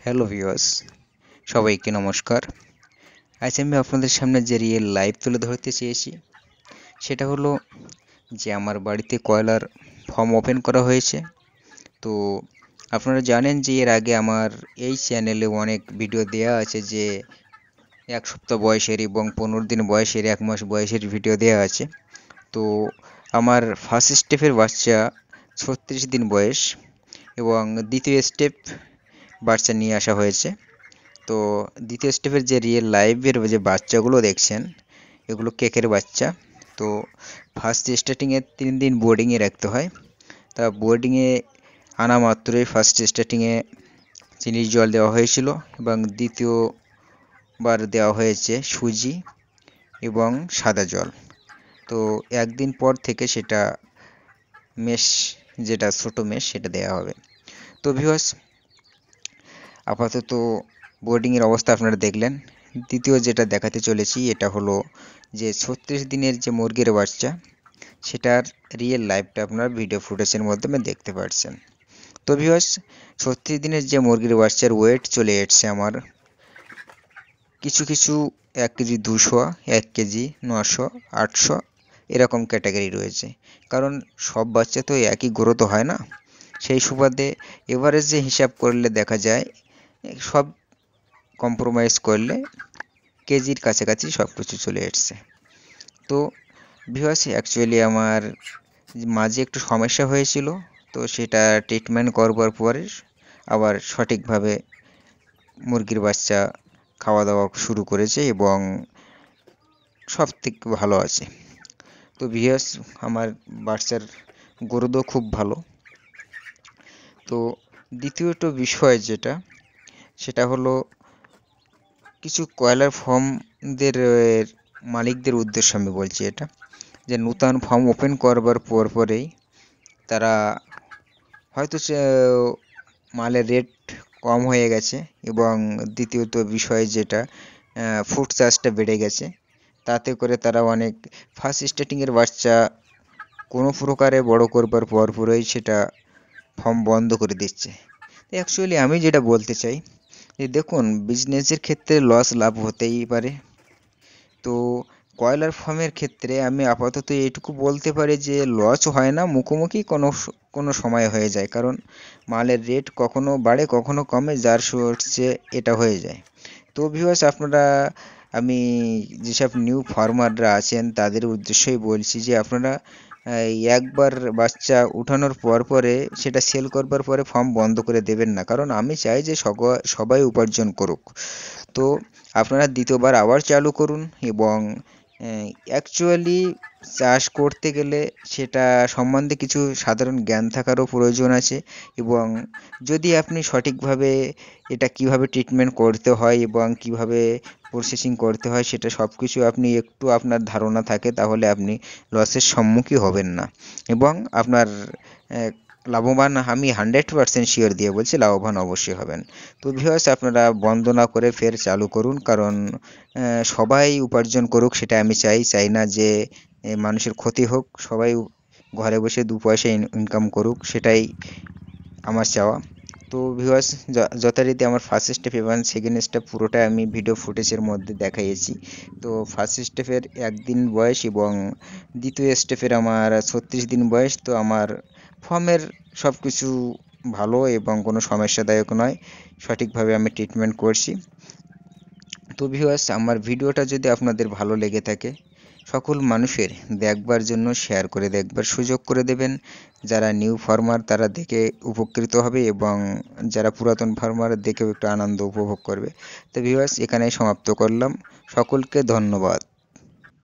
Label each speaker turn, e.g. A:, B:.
A: Hello viewers, সবাইকে নমস্কার। আজ আমি আপনাদের সামনে যে রিয়েল লাইভ তুলে ধরতে চেয়েছি সেটা হলো যে আমার বাড়িতে কয়লার ফার্ম ওপেন করা হয়েছে। তো আপনারা জানেন যে এর আগে আমার এই চ্যানেলে অনেক ভিডিও দেয়া আছে, যে 1 সপ্তাহ বয়সের এবং 15 দিন বয়সের, 1 মাস বয়সের ভিডিও দেয়া আছে। তো আমার ফার্স্ট স্টেপের বাচ্চা 36 দিন বয়স এবং দ্বিতীয় স্টেপ বাচ্চা নিয়ে আসা হয়েছে। তো দ্বিতীয় স্টেপের যে রিয়েল লাইভের যে বাচ্চাগুলো দেখছেন, এগুলো কেকের বাচ্চা। তো ফার্স্ট স্টার্টিংয়ে 3 দিন বোর্ডিংয়ে রাখতে হয়। তা বোর্ডিংয়ে আনা মাত্রই ফার্স্ট স্টার্টিংয়ে চিনির জল দেওয়া হয়েছিল এবং দ্বিতীয়বার দেওয়া হয়েছে সুজি এবং সাদা জল। তো একদিন পর থেকে সেটা মেশ, যেটা ছোটো মেশ, সেটা দেওয়া হবে। তো ভিউয়ার্স, আপাতত বোর্ডিংয়ের অবস্থা আপনারা দেখলেন। দ্বিতীয় যেটা দেখাতে চলেছি এটা হলো যে 36 দিনের যে মুরগির বাচ্চা, সেটার রিয়েল লাইভটা আপনারা ভিডিও ফুটেজের মাধ্যমে দেখতে পাচ্ছেন। তো ভিউয়ার্স, 36 দিনের যে মুরগির বাচ্চার ওয়েট চলে এসছে আমার কিছু কিছু 1 কেজি 200, 1 কেজি 900, 800 এরকম ক্যাটাগরি রয়েছে। কারণ সব বাচ্চা তো একই গ্রোথ হয় না। সেই সুবাদে এভারেজে হিসাব করলে দেখা যায় সব কম্প্রোমাইজ করলে কেজির কাছাকাছি সব কিছু চলে এসছে। তো ভিউয়ার্স, অ্যাকচুয়ালি আমার মাঝে একটু সমস্যা হয়েছিল, তো সেটা ট্রিটমেন্ট করবার পরে আবার সঠিকভাবে মুরগির বাচ্চা খাওয়া দাওয়া শুরু করেছে এবং সব থেকে ভালো আছে। তো ভিউয়ার্স, আমার বাচ্চার গ্রোথও খুব ভালো। তো দ্বিতীয়ত বিষয় যেটা, সেটা হলো কিছু কয়লার ফার্মদের মালিকদের উদ্দেশ্যে আমি বলছি এটা, যে নূতন ফার্ম ওপেন করবার পরেই তারা হয়তো মালের রেট কম হয়ে গেছে এবং দ্বিতীয়ত বিষয় যেটা, ফুড চার্জটা বেড়ে গেছে। তাতে করে তারা অনেক ফার্স্ট স্টার্টিংয়ের বাচ্চা কোনো প্রকারে বড় করবার পরই সেটা ফার্ম বন্ধ করে দিচ্ছে। অ্যাকচুয়ালি আমি যেটা বলতে চাই যে দেখুন, বিজনেসের ক্ষেত্রে লস লাভ হতেই পারে। তো কয়লার ফার্মের ক্ষেত্রে আমি আপাতত এইটুকু বলতে পারি যে লস হয় না, মুখোমুখি কোনো সময় হয়ে যায়। কারণ মালের রেট কখনো বাড়ে কখনো কমে, যার হচ্ছে এটা হয়ে যায়। তো ভিউয়ার্স, আপনারা, আমি যেসব নিউ ফার্মাররা আছেন তাদের উদ্দেশ্যই বলছি যে আপনারা একবার বাচ্চা উঠানোর পরে সেটা সেল করবার পরে ফার্ম বন্ধ করে দেবেন না। কারণ আমি চাই যে সবাই উপার্জন করুক। তো আপনারা দ্বিতীয়বার আবার চালু করুন এবং অ্যাকচুয়ালি চাষ করতে গেলে সেটা সম্বন্ধে কিছু সাধারণ জ্ঞান থাকারও প্রয়োজন আছে। এবং যদি আপনি সঠিকভাবে এটা কিভাবে ট্রিটমেন্ট করতে হয় এবং কিভাবে প্রসেসিং করতে হয় সেটা সব কিছু আপনি একটু আপনার ধারণা থাকে, তাহলে আপনি লসের সম্মুখীন হবেন না এবং আপনার লাভবান, আমি 100% শিওর দিয়ে বলছি, লাভবান অবশ্যই হবেন। তো ভিউয়ার্স, আপনারা বন্ধ না করে ফের চালু করুন। কারণ সবাই উপার্জন করুক সেটা আমি চাই না যে মানুষের ক্ষতি হোক। সবাই ঘরে বসে 2 পয়সা ইনকাম করুক, সেটাই আমার চাওয়া। তো ভিউয়ার্স, যথারীতি আমার ফার্স্ট স্টেপ এবং সেকেন্ড স্টেপ পুরোটাই আমি ভিডিও ফুটেজের মধ্যে দেখাইছি। তো ফার্স্ট স্টেপের 1 দিন বয়স এবং দ্বিতীয় স্টেপের আমার 36 দিন বয়স। তো আমার ফার্মের সব কিছু ভালো এবং কোনো সমস্যাদায়ক নয়, সঠিকভাবে আমি ট্রিটমেন্ট করছি। তো ভিউয়ার্স, আমার ভিডিওটা যদি আপনাদের ভালো লেগে থাকে, সকল মানুষের দেখবার জন্য শেয়ার করে দেখবার সুযোগ করে দেবেন। যারা নিউ ফার্মার তারা দেখে উপকৃত হবে এবং যারা পুরাতন ফার্মার দেখেও একটু আনন্দ উপভোগ করবে। তো ভিউয়ার্স, এখানেই সমাপ্ত করলাম। সকলকে ধন্যবাদ।